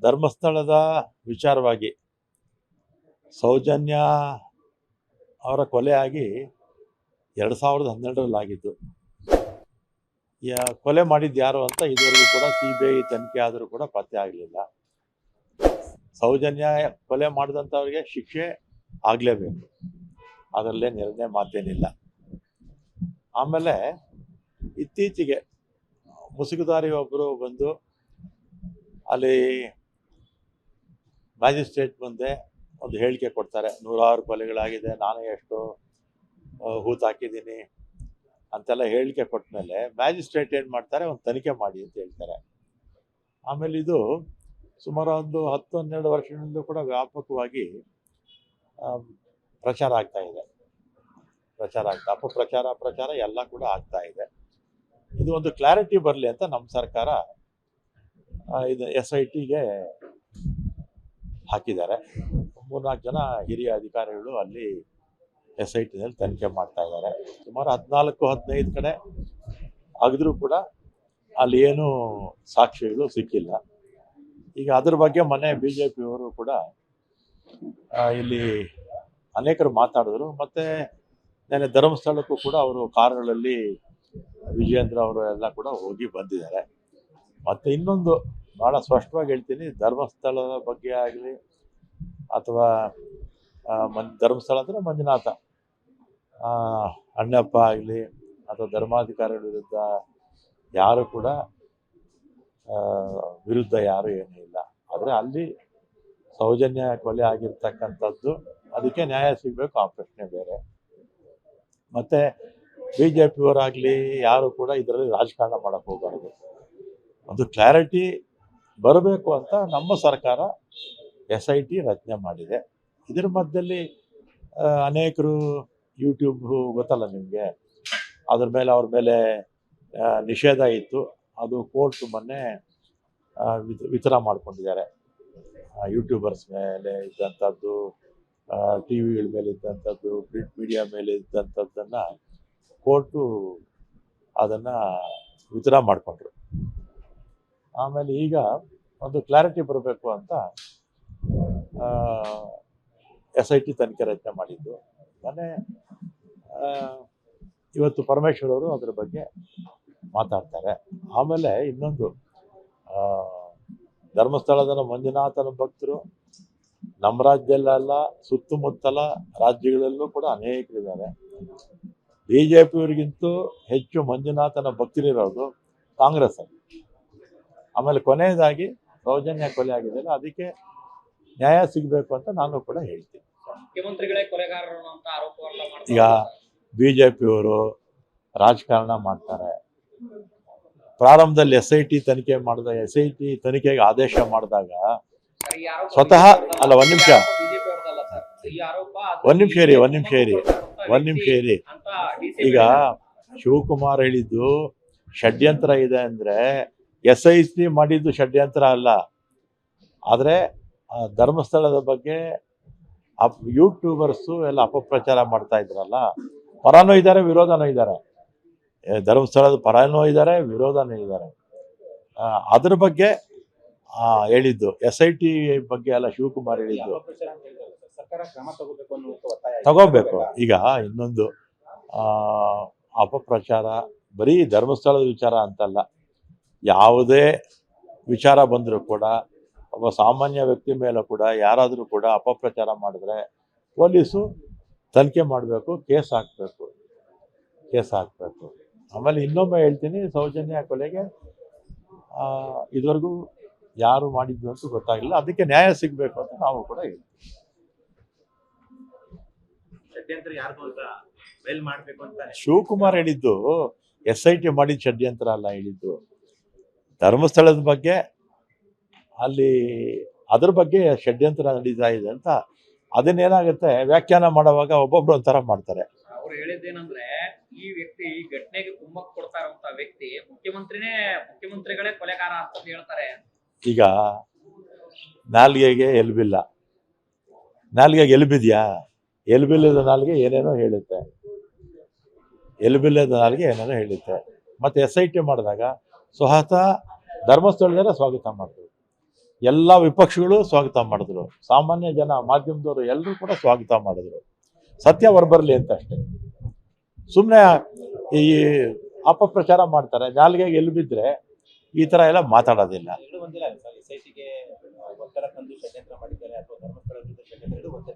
ಧರ್ಮಸ್ಥಳದ ವಿಚಾರವಾಗಿ ಸೌಜನ್ಯ ಅವರ ಕೊಲೆ ಆಗಿ 2012ರಲ್ಲಿ ಆಗಿದ್ದು. ಕೊಲೆ ಮಾಡಿದ್ದು ಯಾರು ಅಂತ ಇದುವರೆಗೂ ಕೂಡ CBI ತನಿಖೆ ಆದರೂ ಕೂಡ ಪತ್ತೆ ಆಗಲಿಲ್ಲ. ಸೌಜನ್ಯ ಕೊಲೆ ಮಾಡಿದಂಥವ್ರಿಗೆ ಶಿಕ್ಷೆ ಆಗಲೇಬೇಕು, ಅದರಲ್ಲೇನು ಎರಡನೇ ಮಾತೇನಿಲ್ಲ. ಆಮೇಲೆ ಇತ್ತೀಚೆಗೆ ಮುಸುಗುದಾರಿ ಒಬ್ಬರು ಬಂದು ಅಲ್ಲಿ ಮ್ಯಾಜಿಸ್ಟ್ರೇಟ್ ಮುಂದೆ ಒಂದು ಹೇಳಿಕೆ ಕೊಡ್ತಾರೆ, 100 ಕೊಲೆಗಳಾಗಿದೆ, ನಾನೇ ಎಷ್ಟು ಹೂತಾಕಿದ್ದೀನಿ ಅಂತೆಲ್ಲ ಹೇಳಿಕೆ ಕೊಟ್ಟ ಮೇಲೆ ಮ್ಯಾಜಿಸ್ಟ್ರೇಟ್ ಏನು ಮಾಡ್ತಾರೆ, ಒಂದು ತನಿಖೆ ಮಾಡಿ ಅಂತ ಹೇಳ್ತಾರೆ. ಆಮೇಲೆ ಇದು ಸುಮಾರು ಒಂದು 10-12 ವರ್ಷಗಳಿಂದ ಕೂಡ ವ್ಯಾಪಕವಾಗಿ ಪ್ರಚಾರ ಆಗ್ತಾ ಇದೆ. ಅಪಪ್ರಚಾರ ಎಲ್ಲ ಕೂಡ ಆಗ್ತಾ ಇದೆ. ಇದು ಒಂದು ಕ್ಲಾರಿಟಿ ಬರಲಿ ಅಂತ ನಮ್ಮ ಸರ್ಕಾರ ಇದು SITಗೆ ಹಾಕಿದ್ದಾರೆ. 3-4 ಜನ ಹಿರಿಯ ಅಧಿಕಾರಿಗಳು ಅಲ್ಲಿ SITನಲ್ಲಿ ತನಿಖೆ ಮಾಡ್ತಾ ಇದ್ದಾರೆ. ಸುಮಾರು 14-15 ಕಡೆ ಆಗಿದ್ರೂ ಕೂಡ ಅಲ್ಲಿ ಏನು ಸಾಕ್ಷಿಗಳು ಸಿಕ್ಕಿಲ್ಲ. ಈಗ ಅದ್ರ ಬಗ್ಗೆ ಮೊನ್ನೆ BJPಯವರು ಕೂಡ ಇಲ್ಲಿ ಅನೇಕರು ಮಾತಾಡಿದ್ರು. ಮತ್ತು ನೆನ್ನೆ ಧರ್ಮಸ್ಥಳಕ್ಕೂ ಕೂಡ ಅವರು ಕಾರುಗಳಲ್ಲಿ ವಿಜಯೇಂದ್ರ ಅವರು ಎಲ್ಲ ಕೂಡ ಹೋಗಿ ಬಂದಿದ್ದಾರೆ. ಮತ್ತು ಇನ್ನೊಂದು ಭಾಳ ಸ್ಪಷ್ಟವಾಗಿ ಹೇಳ್ತೀನಿ, ಧರ್ಮಸ್ಥಳದ ಬಗ್ಗೆ ಆಗಲಿ ಅಥವಾ ಧರ್ಮಸ್ಥಳ ಅಂದರೆ ಮಂಜುನಾಥ ಅಣ್ಣಪ್ಪ ಆಗಲಿ ಅಥವಾ ಧರ್ಮಾಧಿಕಾರಿಗಳ ವಿರುದ್ಧ ಯಾರು ಕೂಡ ವಿರುದ್ಧ ಯಾರು ಏನೂ ಇಲ್ಲ. ಆದರೆ ಅಲ್ಲಿ ಸೌಜನ್ಯ ಕೊಲೆ ಆಗಿರ್ತಕ್ಕಂಥದ್ದು, ಅದಕ್ಕೆ ನ್ಯಾಯ ಸಿಗಬೇಕು, ಆ ಪ್ರಶ್ನೆ ಬೇರೆ. ಮತ್ತು BJPಯವರಾಗಲಿ ಯಾರು ಕೂಡ ಇದರಲ್ಲಿ ರಾಜಕಾರಣ ಮಾಡೋಕ್ಕೆ ಹೋಗಬಾರ್ದು. ಒಂದು ಕ್ಲಾರಿಟಿ ಬರಬೇಕು ಅಂತ ನಮ್ಮ ಸರ್ಕಾರ SIT ರಚನೆ ಮಾಡಿದೆ. ಇದರ ಮಧ್ಯದಲ್ಲಿ ಅನೇಕರು ಯೂಟ್ಯೂಬ್ ಗೊತ್ತಲ್ಲ ನಿಮಗೆ, ಅವ್ರ ಮೇಲೆ ನಿಷೇಧ ಇತ್ತು. ಅದು ಕೋರ್ಟ್ ಮೊನ್ನೆ ವಿತರಣೆ ಮಾಡ್ಕೊಂಡಿದ್ದಾರೆ. ಯೂಟ್ಯೂಬರ್ಸ್ ಮೇಲೆ ಇದ್ದಂಥದ್ದು, TV ಮೇಲೆ ಇದ್ದಂಥದ್ದು, ಪ್ರಿಂಟ್ ಮೀಡಿಯಾ ಮೇಲೆ ಇದ್ದಂಥದ್ದನ್ನು ಕೋರ್ಟು ಅದನ್ನು ವಿತರಣೆ ಮಾಡಿಕೊಂಡ್ರು. ಆಮೇಲೆ ಈಗ ಒಂದು ಕ್ಲಾರಿಟಿ ಬರಬೇಕು ಅಂತ SIT ತನಿಖೆ ರಚನೆ ಮಾಡಿದ್ದು. ಮೊನ್ನೆ ಇವತ್ತು ಪರಮೇಶ್ವರ್ ಅವರು ಅದರ ಬಗ್ಗೆ ಮಾತಾಡ್ತಾರೆ. ಆಮೇಲೆ ಇನ್ನೊಂದು, ಧರ್ಮಸ್ಥಳದ ಮಂಜುನಾಥನ ಭಕ್ತರು ನಮ್ಮ ರಾಜ್ಯದಲ್ಲ, ಸುತ್ತಮುತ್ತಲ ರಾಜ್ಯಗಳಲ್ಲೂ ಕೂಡ ಅನೇಕರಿದ್ದಾರೆ. BJPಯವರಿಗಿಂತೂ ಹೆಚ್ಚು ಮಂಜುನಾಥನ ಭಕ್ತರಿರೋದು ಕಾಂಗ್ರೆಸ್ ಅಲ್ಲಿ. ಆಮೇಲೆ ಕೊನೆಯದಾಗಿ ಸೌಜನ್ಯ ಕೊಲೆ ಆಗಿದೆ, ಅದಕ್ಕೆ ನ್ಯಾಯ ಸಿಗಬೇಕು ಅಂತ ನಾನು ಕೂಡ ಹೇಳ್ತೀನಿ. ಈಗ BJPಯವರು ರಾಜಕಾರಣ ಮಾಡ್ತಾರೆ. ಪ್ರಾರಂಭದಲ್ಲಿ SIT ತನಿಖೆ ಮಾಡಿದಾಗ, SIT ತನಿಖೆಗೆ ಆದೇಶ ಮಾಡಿದಾಗ ಸ್ವತಃ ಅಲ್ಲ, ಒಂದ್ ನಿಮಿಷ ಇರಿ. ಈಗ ಶಿವಕುಮಾರ್ ಹೇಳಿದ್ದು ಷಡ್ಯಂತ್ರ ಇದೆ ಅಂದ್ರೆ SIT ಮಾಡಿದ್ದು ಷಡ್ಯಂತ್ರ ಅಲ್ಲ. ಆದರೆ ಧರ್ಮಸ್ಥಳದ ಬಗ್ಗೆ ಯೂಟ್ಯೂಬರ್ಸು ಎಲ್ಲ ಅಪಪ್ರಚಾರ ಮಾಡ್ತಾ ಇದ್ರಲ್ಲ, ಪರನೂ ಇದ್ದಾರೆ, ವಿರೋಧನೂ ಇದ್ದಾರೆ. ಧರ್ಮಸ್ಥಳದ ಪರನೂ ಇದ್ದಾರೆ, ವಿರೋಧನೂ ಇದ್ದಾರೆ. ಅದ್ರ ಬಗ್ಗೆ ಹೇಳಿದ್ದು SIT ಬಗ್ಗೆ ಅಲ್ಲ ಶಿವಕುಮಾರ್ ಹೇಳಿದ್ದು. ತಗೋಬೇಕು. ಈಗ ಇನ್ನೊಂದು, ಅಪಪ್ರಚಾರ ಬರೀ ಧರ್ಮಸ್ಥಳದ ವಿಚಾರ ಅಂತಲ್ಲ, ಯಾವುದೇ ವಿಚಾರ ಬಂದರೂ ಕೂಡ ಒಬ್ಬ ಸಾಮಾನ್ಯ ವ್ಯಕ್ತಿ ಮೇಲೂ ಕೂಡ ಯಾರಾದರೂ ಕೂಡ ಅಪಪ್ರಚಾರ ಮಾಡಿದ್ರೆ ಪೊಲೀಸು ತನಿಖೆ ಮಾಡಬೇಕು, ಕೇಸ್ ಹಾಕಬೇಕು. ಆಮೇಲೆ ಇನ್ನೊಮ್ಮೆ ಹೇಳ್ತೀನಿ, ಸೌಜನ್ಯ ಕೊಲೆಗೆ ಇದುವರೆಗೂ ಯಾರು ಮಾಡಿದ್ದು ಅಂತ ಗೊತ್ತಾಗಿಲ್ಲ, ಅದಕ್ಕೆ ನ್ಯಾಯ ಸಿಗಬೇಕು ಅಂತ ನಾವು ಕೂಡ ಹೇಳ್ತೀವಿ. ಶಿವಕುಮಾರ್ ಹೇಳಿದ್ದು SIT ಮಾಡಿದ ಷಡ್ಯಂತ್ರ ಅಲ್ಲ ಹೇಳಿದ್ದು, ಧರ್ಮಸ್ಥಳದ ಬಗ್ಗೆ ಅಲ್ಲಿ ಅದ್ರ ಬಗ್ಗೆ ಷಡ್ಯಂತ್ರ ನಡೀತಾ ಇದೆ ಅಂತ. ಅದನ್ನೇನಾಗುತ್ತೆ, ವ್ಯಾಖ್ಯಾನ ಮಾಡುವಾಗ ಒಬ್ಬೊಬ್ರು ಒಂಥರ ಮಾಡ್ತಾರೆ. ಅವ್ರು ಹೇಳಿದ್ದೇನಂದ್ರೆ, ಈ ವ್ಯಕ್ತಿ ಈ ಘಟನೆಗೆ ಕುಮ್ಮಕ್ಕು ಕೊಡ್ತಾ ಇರುವಂತ ವ್ಯಕ್ತಿ ಮುಖ್ಯಮಂತ್ರಿಗಳೇ ಕೊಲೆಗಾರ ಅಂತ ಹೇಳ್ತಾರೆ. ಈಗ ನಾಲ್ಗೆಗೆ ಎಲ್ಬಿಲ್ಲ, ನಾಲ್ಗೆಗೆ ಎಲ್ಬಿದ್ಯಾ? ಎಲ್ಬಿಲ್ಲದ ನಾಲ್ಗೆ ಏನೇನೋ ಹೇಳುತ್ತೆ, ಮತ್ತೆ SIT ಮಾಡಿದಾಗ ಸ್ವತಃ ಧರ್ಮಸ್ಥಳದಲ್ಲೇ ಸ್ವಾಗತ ಮಾಡ್ತೀವಿ. ಎಲ್ಲ ವಿಪಕ್ಷಗಳು ಸ್ವಾಗತ ಮಾಡಿದ್ರು, ಸಾಮಾನ್ಯ ಜನ, ಮಾಧ್ಯಮದವರು ಎಲ್ಲರೂ ಕೂಡ ಸ್ವಾಗತ ಮಾಡಿದ್ರು. ಸತ್ಯ ಹೊರಬರಲಿ ಅಂತ ಅಷ್ಟೇ. ಸುಮ್ಮನೆ ಈ ಅಪಪ್ರಚಾರ ಮಾಡ್ತಾರೆ, ನಾಲ್ಗೆಗೆ ಎಲ್ಲಿ ಬಿದ್ದರೆ ಈ ಥರ ಎಲ್ಲ ಮಾತಾಡೋದಿಲ್ಲ. ಎರಡು ಒಂದಿಲ್ಲ ಸರ್, SITಗೆ ಒತ್ತಡ ತಂದು ಷಡ್ಯಂತ್ರ ಮಾಡಿದ್ದಾರೆ ಅಥವಾ ಧರ್ಮಸ್ಥಳ ವಿರುದ್ಧ ಷಡ್ಯಂತ್ರ, ಎರಡು ಒಂದೇ.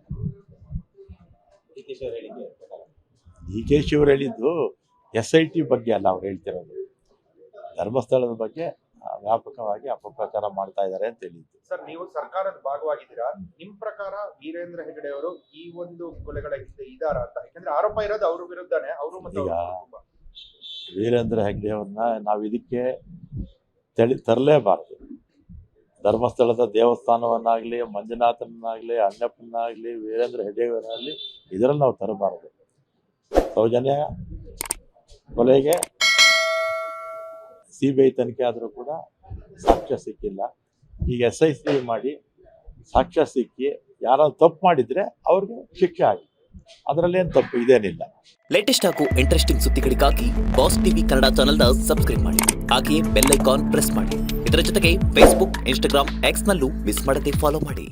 DK ಹೇಳಿಕೆ DK ಅವರು ಹೇಳಿದ್ದು SIT ಬಗ್ಗೆ ಅಲ್ಲ, ಅವ್ರು ಹೇಳ್ತಿರೋದು ಧರ್ಮಸ್ಥಳದ ಬಗ್ಗೆ ವ್ಯಾಪಕವಾಗಿ ಅಪಪ್ರಚಾರ ಮಾಡ್ತಾ ಇದ್ದಾರೆ ಅಂತ ಹೇಳಿದ್ದು. ಸರ್, ನೀವು ಸರ್ಕಾರದ ಭಾಗವಾಗಿದ್ದೀರಾ, ನಿಮ್ ಪ್ರಕಾರ ವೀರೇಂದ್ರ ಹೆಗಡೆ ಅವರು ಈ ಒಂದು ಕೊಲೆಗಳ ಹಿಂದೆ ಇದಾರ ಅಂತ? ಯಾಕಂದ್ರೆ ಆರೋಪ ಇರೋದು ಅವ್ರ ವಿರುದ್ಧನೇ, ಅವರು ಮತ್ತು ಈಗ ಅವ್ರ ಕುಟುಂಬ. ವೀರೇಂದ್ರ ಹೆಗ್ಡೆ ಅವ್ರನ್ನ ನಾವು ಇದಕ್ಕೆ ತರಲೇಬಾರ್ದು. ಧರ್ಮಸ್ಥಳದ ದೇವಸ್ಥಾನವನ್ನಾಗಲಿ, ಮಂಜುನಾಥನನ್ನಾಗಲಿ, ಅಣ್ಣಪ್ಪನಾಗಲಿ, ವೀರೇಂದ್ರ ಹೆಗ್ಡೆಯವರಾಗಲಿ ಇದರಲ್ಲಿ ನಾವು ತರಬಾರದು. ಸೌಜನ್ಯ ಕೊಲೆಗೆ CBI ತನಿಖೆ ಆದರೂ ಕೂಡ ಸಾಕ್ಷ್ಯ ಸಿಕ್ಕಿಲ್ಲ. ಈಗ SIT ಮಾಡಿ ಸಾಕ್ಷ್ಯ ಸಿಕ್ಕಿ ಯಾರು ತಪ್ಪು ಮಾಡಿದರೆ ಅವ್ರಿಗೆ ಶಿಕ್ಷೆ ಆಗಿ, ಅದರಲ್ಲೇನು ತಪ್ಪು ಇದೇನಿಲ್ಲ. ಲೇಟೆಸ್ಟ್ ಹಾಗೂ ಇಂಟ್ರೆಸ್ಟಿಂಗ್ ಸುದ್ದಿಗಳಿಗಾಗಿ ಬಾಸ್ ಟಿವಿ ಕನ್ನಡ ಚಾನೆಲ್ನ ಸಬ್ಸ್ಕ್ರೈಬ್ ಮಾಡಿ. ಹಾಗೆಯೇ ಬೆಲ್ ಐಕಾನ್ ಪ್ರೆಸ್ ಮಾಡಿ. ಇದರ ಜೊತೆಗೆ ಫೇಸ್ಬುಕ್, ಇನ್ಸ್ಟಾಗ್ರಾಮ್, ಎಕ್ಸ್ನಲ್ಲೂ ಮಿಸ್ ಮಾಡದೆ ಫಾಲೋ ಮಾಡಿ.